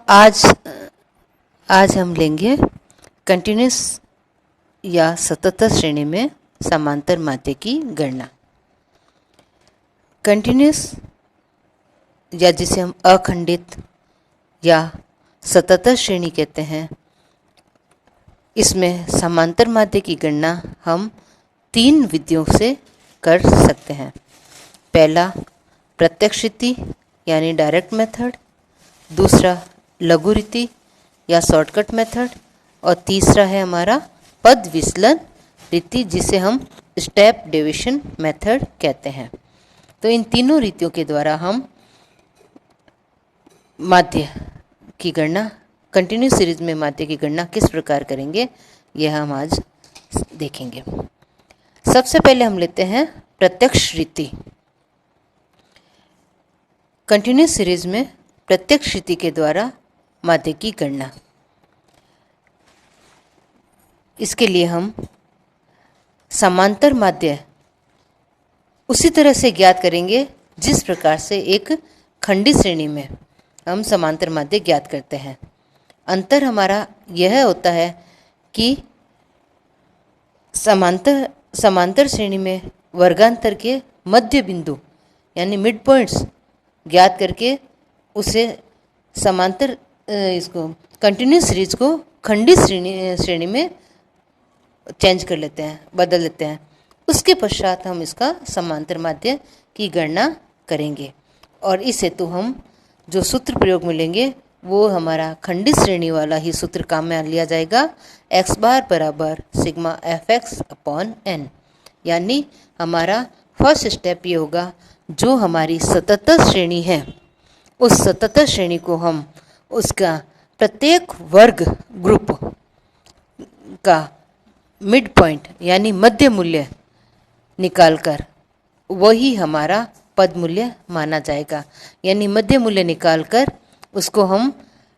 आज आज हम लेंगे कंटिन्यूस या सतत श्रेणी में समांतर माध्य की गणना। कंटिन्यूस या जिसे हम अखंडित या सतत श्रेणी कहते हैं, इसमें समांतर माध्य की गणना हम 3 विधियों से कर सकते हैं। पहला प्रत्यक्ष रीति यानी डायरेक्ट मेथड, दूसरा लघु रीति या शॉर्टकट मेथड, और तीसरा है हमारा पद विचलन रीति जिसे हम स्टेप डेविएशन मेथड कहते हैं। तो इन तीनों रीतियों के द्वारा हम माध्य की गणना, कंटिन्यूस सीरीज में माध्य की गणना किस प्रकार करेंगे, यह हम आज देखेंगे। सबसे पहले हम लेते हैं प्रत्यक्ष रीति। कंटिन्यूस सीरीज में प्रत्यक्ष रीति के द्वारा माध्य की गणना, इसके लिए हम समांतर माध्य उसी तरह से ज्ञात करेंगे जिस प्रकार से एक खंडित श्रेणी में हम समांतर माध्य ज्ञात करते हैं। अंतर हमारा यह होता है कि समांतर श्रेणी में वर्गांतर के मध्य बिंदु यानी मिड पॉइंट्स ज्ञात करके उसे समांतर इसको कंटिन्यूस सीरीज को खंडित श्रेणी में चेंज कर लेते हैं, बदल लेते हैं। उसके पश्चात हम इसका समांतर माध्य की गणना करेंगे और इस हेतु हम जो सूत्र प्रयोग मिलेंगे वो हमारा खंडित श्रेणी वाला ही सूत्र काम में लिया जाएगा। x बार बराबर सिग्मा fx अपॉन n, यानी हमारा फर्स्ट स्टेप ये होगा, जो हमारी सतत श्रेणी है उस सतत श्रेणी को हम उसका प्रत्येक वर्ग ग्रुप का मिड पॉइंट यानी मध्य मूल्य निकालकर वही हमारा पद मूल्य माना जाएगा। यानी मध्य मूल्य निकालकर उसको हम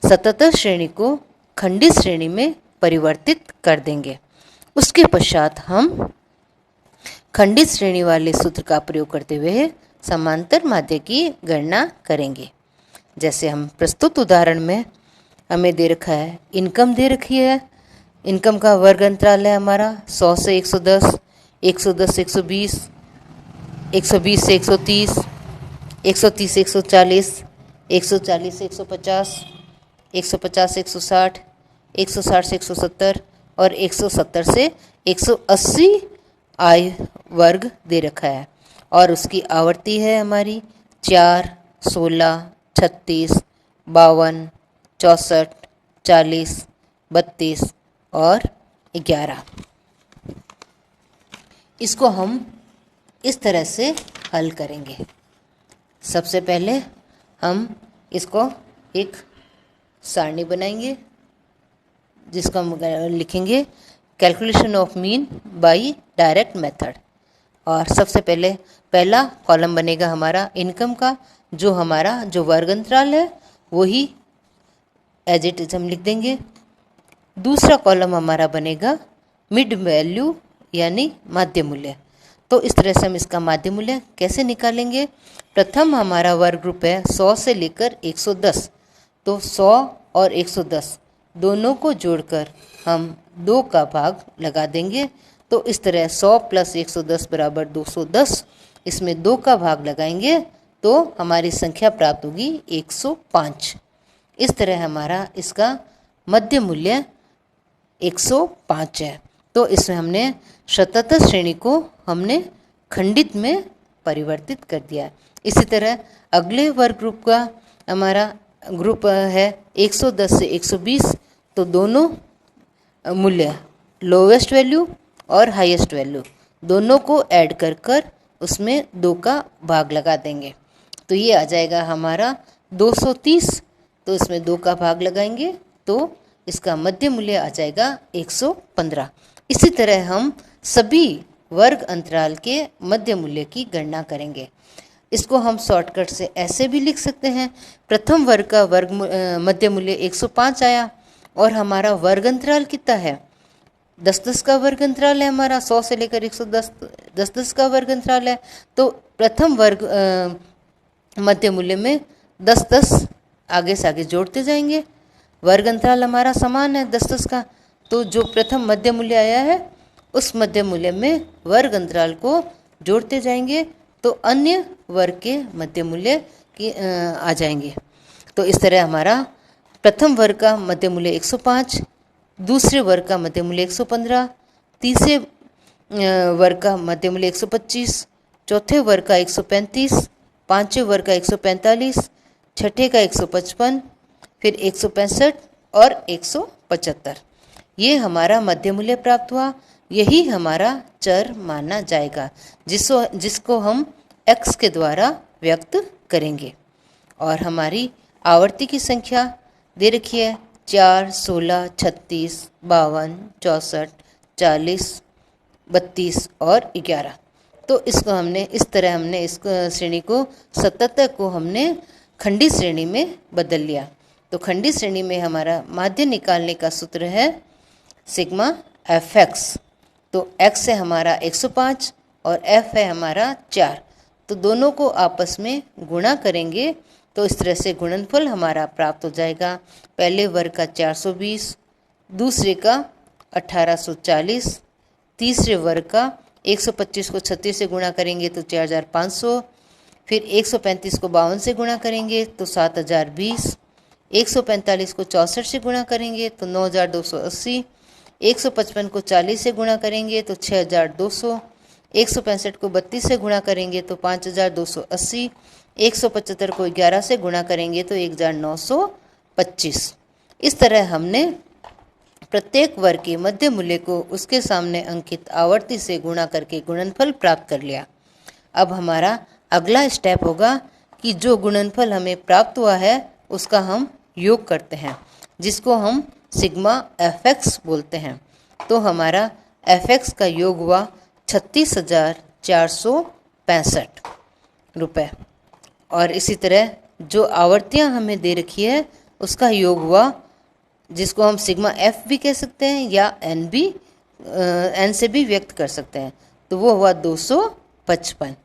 सतत श्रेणी को खंडित श्रेणी में परिवर्तित कर देंगे। उसके पश्चात हम खंडित श्रेणी वाले सूत्र का प्रयोग करते हुए समांतर माध्य की गणना करेंगे। जैसे हम प्रस्तुत उदाहरण में हमें दे रखा है, इनकम दे रखी है। इनकम का वर्ग अंतराल है हमारा 100 से 110, 110 से 120, 120 से 130, 130 से 140, 140 से 150, 150 से 160, 160 से 170 और 170 से 180 आय वर्ग दे रखा है। और उसकी आवृत्ति है हमारी 4, 16, 36, 52, 64, 40, 32 और 11। इसको हम इस तरह से हल करेंगे। सबसे पहले हम इसको एक सारणी बनाएंगे जिसको हम लिखेंगे calculation of mean by direct method. और सबसे पहले पहला कॉलम बनेगा हमारा इनकम का, जो हमारा जो वर्ग अंतराल है वही एज इट इज हम लिख देंगे। दूसरा कॉलम हमारा बनेगा मिड वैल्यू यानी माध्य मूल्य। तो इस तरह से हम इसका माध्य मूल्य कैसे निकालेंगे। प्रथम हमारा वर्ग ग्रुप है 100 से लेकर 110, तो 100 और 110 दोनों को जोड़कर हम 2 का भाग लगा देंगे। तो इस तरह 100 प्लस 110 बराबर 210, इसमें 2 का भाग लगाएंगे तो हमारी संख्या प्राप्त होगी 105। इस तरह हमारा इसका मध्य मूल्य 105 है। तो इसमें हमने सतत श्रेणी को हमने खंडित में परिवर्तित कर दिया। इसी तरह अगले वर्ग ग्रुप का हमारा ग्रुप है 110 से 120, तो दोनों मूल्य लोवेस्ट वैल्यू और हाईएस्ट वैल्यू दोनों को ऐड कर कर उसमें 2 का भाग लगा देंगे। तो ये आ जाएगा हमारा 230, तो इसमें 2 का भाग लगाएंगे तो इसका मध्य मूल्य आ जाएगा 115। इसी तरह हम सभी वर्ग अंतराल के मध्य मूल्य की गणना करेंगे। इसको हम शॉर्टकट से ऐसे भी लिख सकते हैं, प्रथम वर्ग का मध्य मूल्य 105 आया और हमारा वर्ग अंतराल कितना है, 10-10 का वर्ग अंतराल है हमारा, 100 से लेकर 110 10-10 का वर्ग अंतराल है। तो प्रथम वर्ग मध्य मूल्य में 10-10 आगे से आगे जोड़ते जाएंगे। वर्ग अंतराल हमारा समान है 10-10 का, तो जो प्रथम मध्य मूल्य आया है उस मध्य मूल्य में वर्ग अंतराल को जोड़ते जाएंगे तो अन्य वर्ग के मध्य मूल्य की आ जाएंगे। तो इस तरह हमारा प्रथम वर्ग का मध्य मूल्य 105, दूसरे वर्ग का मध्य मूल्य 115, तीसरे वर्ग का मध्य मूल्य 125, चौथे वर्ग का 135, पांचवें वर्ग का 145, छठे का 155, फिर 165 और 175। ये हमारा मध्य मूल्य प्राप्त हुआ। यही हमारा चर माना जाएगा जिसको हम x के द्वारा व्यक्त करेंगे। और हमारी आवर्ती की संख्या दे रखी है 4, 16, 36, 52, 64, 40, 32 और 11। तो इसको हमने इस श्रेणी को 77 को हमने खंडी श्रेणी में बदल लिया। तो खंडी श्रेणी में हमारा माध्य निकालने का सूत्र है सिग्मा fx। तो x है हमारा 105 और f है हमारा 4। तो दोनों को आपस में गुणा करेंगे तो इस तरह से गुणनफल हमारा प्राप्त हो जाएगा। पहले वर्ग का 420, दूसरे का 1840, तीसरे वर्ग का 125 को 36 से गुणा करेंगे तो 4500, फिर 135 को 52 से गुणा करेंगे तो 7020, 145 को 64 से गुणा करेंगे तो 9280, 155 को 40 से गुणा करेंगे तो 6200, 165 को 32 से गुणा करेंगे तो 5280, 175 को 11 से गुणा करेंगे तो 1925। इस तरह हमने प्रत्येक वर्ग के मध्य मूल्य को उसके सामने अंकित आवर्ती से गुणा करके गुणनफल प्राप्त कर लिया। अब हमारा अगला स्टेप होगा कि जो गुणनफल हमें प्राप्त हुआ है उसका हम योग करते हैं, जिसको हम सिग्मा fx बोलते हैं। तो हमारा fx का योग हुआ 36,465 रुपये। और इसी तरह जो आवर्तियाँ हमें दे रखी है उसका योग हुआ, जिसको हम सिग्मा f भी कह सकते हैं या n से भी व्यक्त कर सकते हैं, तो वो हुआ 255।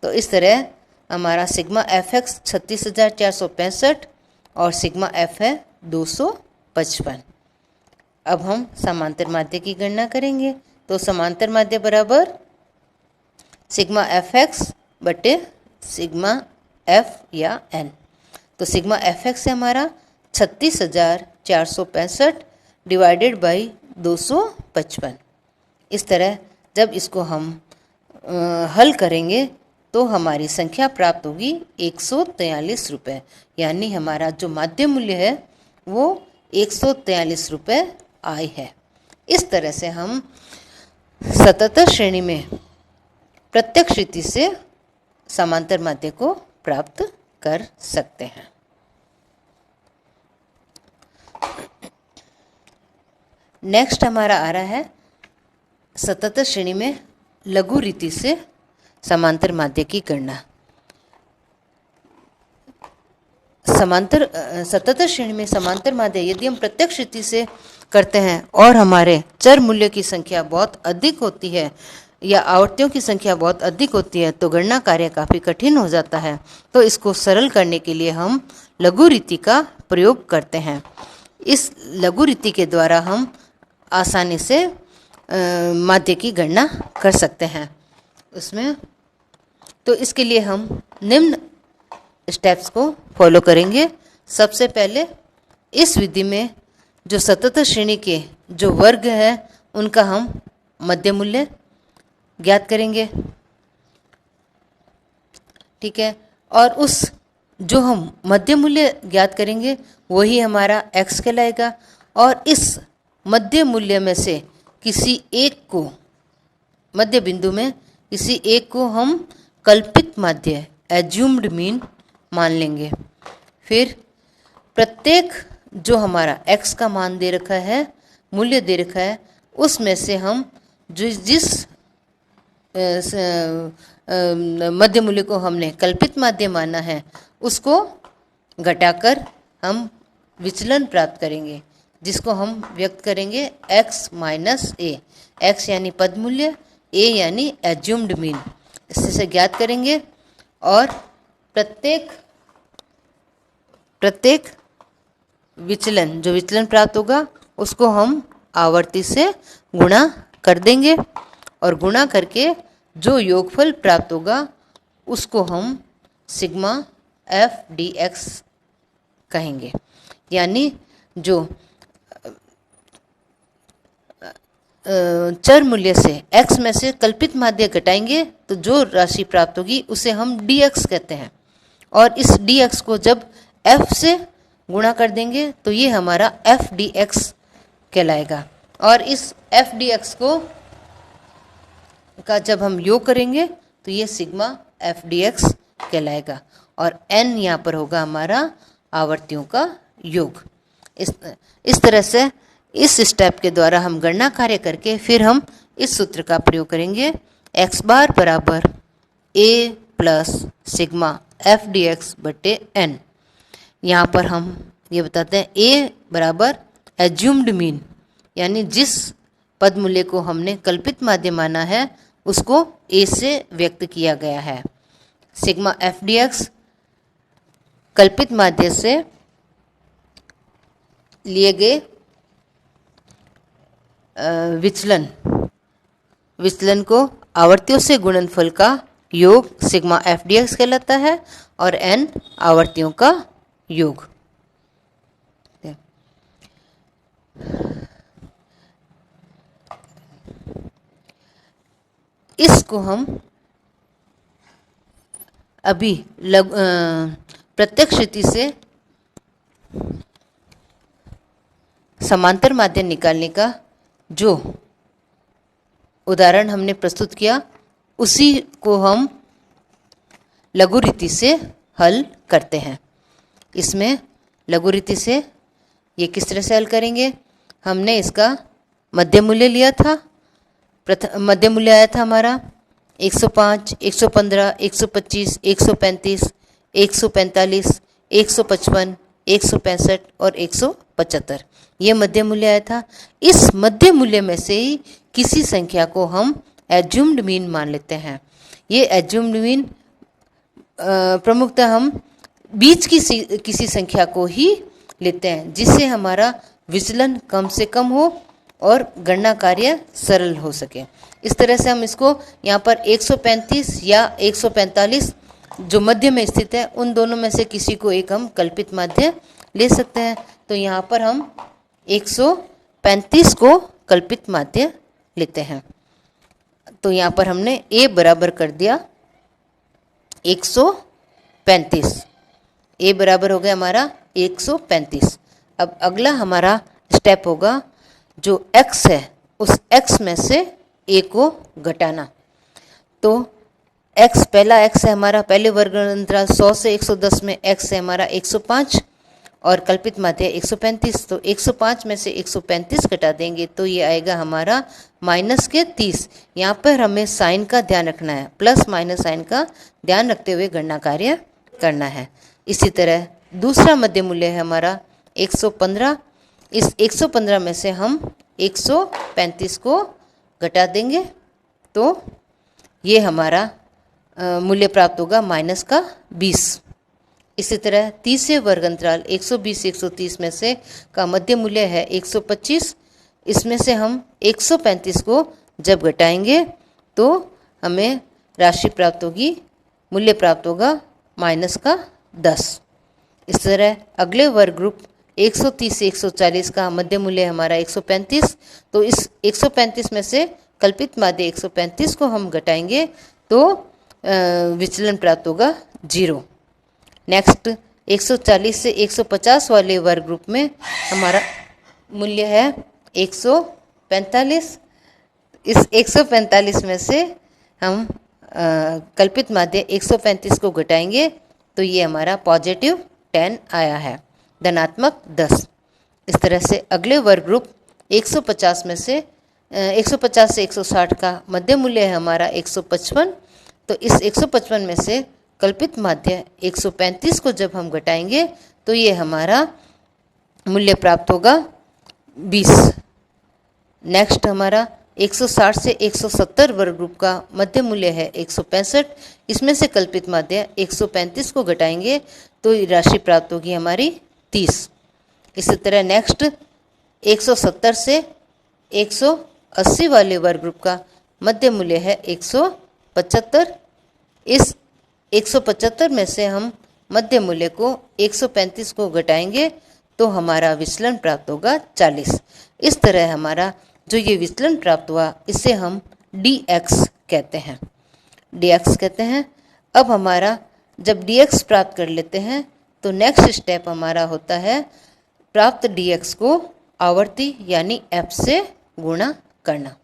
तो इस तरह हमारा सिग्मा fx 36,465 और सिग्मा f है 255। अब हम समांतर माध्य की गणना करेंगे। तो समांतर माध्य बराबर सिग्मा fx बटे सिग्मा f या n। तो सिग्मा fx है हमारा 36,465 डिवाइडेड बाई 255। इस तरह जब इसको हम हल करेंगे तो हमारी संख्या प्राप्त होगी 143 रुपये, यानी हमारा जो माध्य मूल्य है वो 143 रुपये आय है। इस तरह से हम 77 श्रेणी में प्रत्यक्ष रीति से समांतर माध्य को प्राप्त कर सकते हैं। नेक्स्ट हमारा आ रहा है 77 श्रेणी में लघु रीति से समांतर माध्य की गणना। 77 श्रेणी में समांतर माध्य यदि हम प्रत्यक्ष रीति से करते हैं और हमारे चर मूल्य की संख्या बहुत अधिक होती है या आवर्तियों की संख्या बहुत अधिक होती है तो गणना कार्य काफ़ी कठिन हो जाता है। तो इसको सरल करने के लिए हम लघु रीति का प्रयोग करते हैं। इस लघु रीति के द्वारा हम आसानी से माध्य की गणना कर सकते हैं उसमें। तो इसके लिए हम निम्न स्टेप्स को फॉलो करेंगे। सबसे पहले इस विधि में जो 77 श्रेणी के जो वर्ग हैं उनका हम मध्य मूल्य ज्ञात करेंगे, ठीक है। और उस जो हम मध्य मूल्य ज्ञात करेंगे वही हमारा x कहलाएगा। और इस मध्य मूल्य में से किसी एक को, मध्य बिंदु में किसी एक को हम कल्पित माध्य एज्यूम्ड मीन मान लेंगे। फिर प्रत्येक जो हमारा x का मान दे रखा है, मूल्य दे रखा है, उसमें से हम जिस मध्य मूल्य को हमने कल्पित माध्य माना है उसको घटाकर हम विचलन प्राप्त करेंगे, जिसको हम व्यक्त करेंगे x माइनस ए। x यानी पद मूल्य, a यानी एज्यूम्ड मीन, इससे ज्ञात करेंगे। और प्रत्येक प्रत्येक विचलन, जो विचलन प्राप्त होगा उसको हम आवर्ती से गुणा कर देंगे और गुणा करके जो योगफल प्राप्त होगा उसको हम सिग्मा एफ डी एक्स कहेंगे। यानी जो चर मूल्य से x में से कल्पित माध्य घटाएंगे तो जो राशि प्राप्त होगी उसे हम dx कहते हैं, और इस dx को जब f से गुणा कर देंगे तो ये हमारा f dx कहलाएगा, और इस f dx को का जब हम योग करेंगे तो ये सिग्मा f dx कहलाएगा, और n यहाँ पर होगा हमारा आवर्तियों का योग। इस तरह से इस स्टेप के द्वारा हम गणना कार्य करके फिर हम इस सूत्र का प्रयोग करेंगे, x बार बराबर a plus sigma F D x बटे एन। यहाँ पर हम ये बताते हैं a बराबर एज्यूम्ड मीन, यानी जिस पद मूल्य को हमने कल्पित माध्य माना है उसको a से व्यक्त किया गया है। सिग्मा एफ डी एक्स कल्पित माध्य से लिए गए विचलन को आवर्तियों से गुणनफल का योग सिग्मा एफ डी एक्स कहलाता है, और n आवर्तियों का योग। इसको हम अभी प्रत्यक्ष रीति से समांतर माध्य निकालने का जो उदाहरण हमने प्रस्तुत किया उसी को हम लघु रीति से हल करते हैं। इसमें लघु रीति से ये किस तरह से हल करेंगे, हमने इसका मध्य मूल्य लिया था। मध्य मूल्य आया था हमारा 105, 115, 125, 135, 145, 155, 165 और 175, ये मध्य मूल्य आया था। इस मध्य मूल्य में से ही किसी संख्या को हम एज्यूम्ड मीन मान लेते हैं। ये एज्यूम्ड मीन प्रमुखतः हम बीच की किसी संख्या को ही लेते हैं जिससे हमारा विचलन कम से कम हो और गणना कार्य सरल हो सके। इस तरह से हम इसको यहाँ पर 135 या 145 जो मध्य में स्थित है उन दोनों में से किसी को एक हम कल्पित माध्य ले सकते हैं। तो यहाँ पर हम 135 को कल्पित माध्य लेते हैं। तो यहाँ पर हमने a बराबर कर दिया 135, a बराबर हो गया हमारा 135। अब अगला हमारा स्टेप होगा जो x है उस x में से a को घटाना। तो x, पहला x है हमारा, पहले वर्ग अंतराल 100 से 110 में x है हमारा 105 और कल्पित माध्य 135। तो 105 में से 135 घटा देंगे तो ये आएगा हमारा माइनस के 30। यहाँ पर हमें साइन का ध्यान रखना है, प्लस माइनस साइन का ध्यान रखते हुए गणना कार्य करना है। इसी तरह दूसरा मध्य मूल्य है हमारा 115। इस 115 में से हम 135 को घटा देंगे तो ये हमारा मूल्य प्राप्त होगा माइनस का 20। इसी तरह तीसरे वर्ग अंतराल 120-130 में से का मध्य मूल्य है 125। इसमें से हम 135 को जब घटाएंगे तो हमें राशि प्राप्त होगी, मूल्य प्राप्त होगा माइनस का 10। इस तरह अगले वर्ग ग्रुप 130 से 140 का मध्य मूल्य हमारा 135। तो इस 135 में से कल्पित माध्य 135 को हम घटाएंगे तो विचलन प्राप्त होगा 0। नेक्स्ट 140 से 150 वाले वर्ग ग्रुप में हमारा मूल्य है 145। इस 145 में से हम कल्पित माध्य 135 को घटाएंगे तो ये हमारा पॉजिटिव 10 आया है, धनात्मक 10। इस तरह से अगले वर्ग ग्रुप 150 में से 150 से 160 का मध्य मूल्य है हमारा 155। तो इस 155 में से कल्पित माध्य 135 को जब हम घटाएंगे तो ये हमारा मूल्य प्राप्त होगा 20। नेक्स्ट हमारा 160 से 170 वर्ग ग्रुप का मध्य मूल्य है 165। इसमें से कल्पित माध्य 135 को घटाएंगे तो ये राशि प्राप्त होगी हमारी 30। इसी तरह नेक्स्ट 170 से 180 वाले वर्ग ग्रुप का मध्य मूल्य है 175। इस 175 में से हम मध्य मूल्य को 135 को घटाएंगे तो हमारा विचलन प्राप्त होगा 40। इस तरह हमारा जो ये विचलन प्राप्त हुआ इसे हम dx कहते हैं, dx कहते हैं। अब हमारा जब dx प्राप्त कर लेते हैं तो नेक्स्ट स्टेप हमारा होता है प्राप्त dx को आवर्ती यानी f से गुणा करना।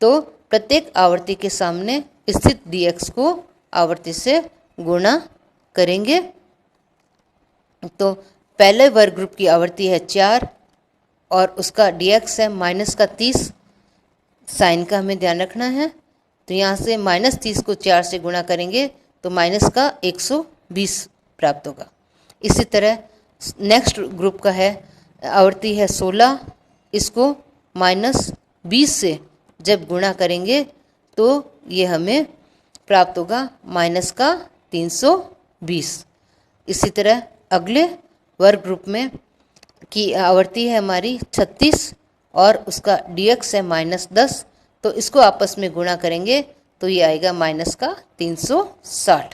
तो प्रत्येक आवर्ती के सामने स्थित dx को आवर्ती से गुणा करेंगे। तो पहले वर्ग ग्रुप की आवर्ती है 4 और उसका dx है माइनस का 30। साइन का हमें ध्यान रखना है। तो यहाँ से -30 को 4 से गुणा करेंगे तो माइनस का 120 प्राप्त होगा। इसी तरह नेक्स्ट ग्रुप का है आवर्ती है 16, इसको -20 से जब गुणा करेंगे तो ये हमें प्राप्त होगा माइनस का 320। इसी तरह अगले वर्ग ग्रुप में की आवर्ती है हमारी 36 और उसका dx है -10, तो इसको आपस में गुणा करेंगे तो ये आएगा माइनस का 360।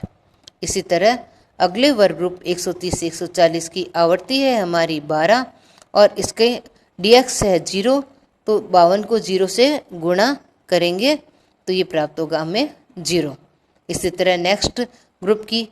इसी तरह अगले वर्ग ग्रुप 130 से 140 की आवर्ती है हमारी 12 और इसके dx है 0, तो 52 को 0 से गुणा करेंगे तो ये प्राप्त होगा हमें 0। इसी तरह नेक्स्ट ग्रुप की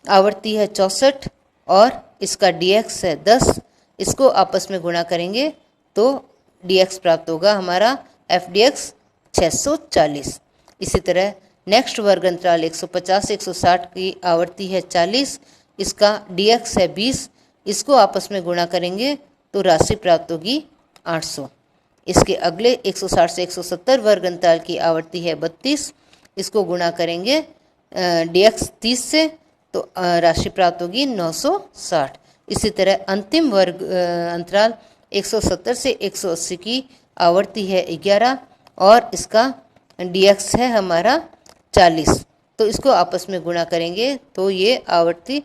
आवर्ती है 64 और इसका dx है 10, इसको आपस में गुणा करेंगे तो dx प्राप्त होगा हमारा fdx 640। इसी तरह नेक्स्ट वर्ग अंतराल 150 से 160 की आवर्ती है 40, इसका dx है 20, इसको आपस में गुणा करेंगे तो राशि प्राप्त होगी 800। इसके अगले 160 से 170 वर्ग अंतराल की आवर्ती है 32, इसको गुणा करेंगे dx 30 से तो राशि प्राप्त होगी 960। इसी तरह अंतिम वर्ग अंतराल 170 से 180 की आवर्ती है 11 और इसका dx है हमारा 40, तो इसको आपस में गुणा करेंगे तो ये आवर्ती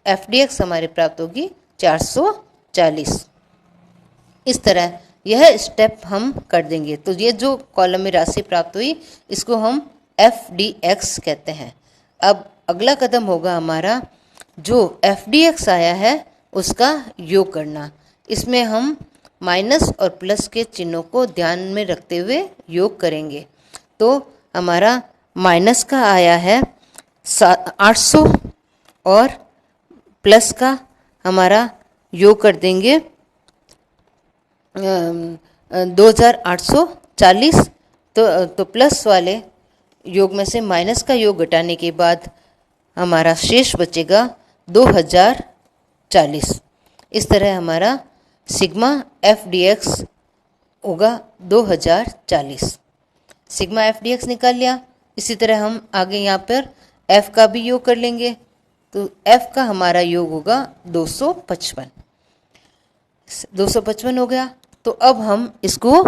fdx हमारे प्राप्त होगी 440। इस तरह यह स्टेप हम कर देंगे तो ये जो कॉलम में राशि प्राप्त हुई इसको हम fdx कहते हैं। अब अगला कदम होगा हमारा जो fdx आया है उसका योग करना। इसमें हम माइनस और प्लस के चिन्हों को ध्यान में रखते हुए योग करेंगे। तो हमारा माइनस का आया है 800 और प्लस का हमारा योग कर देंगे 2840। तो प्लस वाले योग में से माइनस का योग घटाने के बाद हमारा शेष बचेगा 2040। इस तरह हमारा सिग्मा fdx होगा 2040। सिग्मा fdx निकाल लिया। इसी तरह हम आगे यहाँ पर f का भी योग कर लेंगे तो f का हमारा योग होगा 255 हो गया। तो अब हम इसको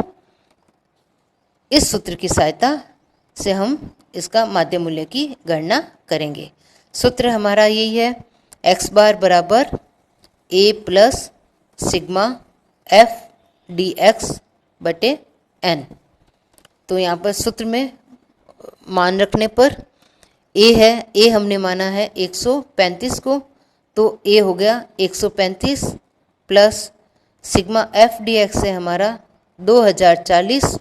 इस सूत्र की सहायता से हम इसका माध्य मूल्य की गणना करेंगे। सूत्र हमारा यही है x बार बराबर a plus sigma f dx बटे n। तो यहाँ पर सूत्र में मान रखने पर a है, a हमने माना है 135 को, तो a हो गया 135 प्लस सिग्मा f dx है हमारा 2040,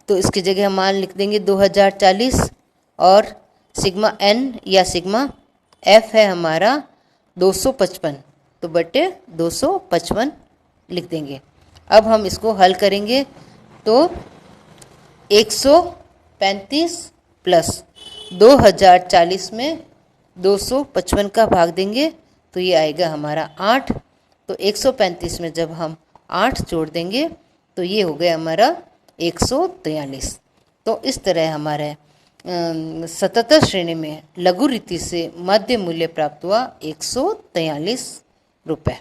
तो इसकी जगह हम मान लिख देंगे 2040 और सिग्मा n या सिग्मा f है हमारा 255, तो बटे 255 लिख देंगे। अब हम इसको हल करेंगे तो 135 प्लस 2040 में 255 का भाग देंगे तो ये आएगा हमारा 8। तो 135 में जब हम 8 जोड़ देंगे तो ये हो गया हमारा 143। तो इस तरह हमारे 77 श्रेणी में लघु रीति से मध्य मूल्य प्राप्त हुआ 143 रुपये।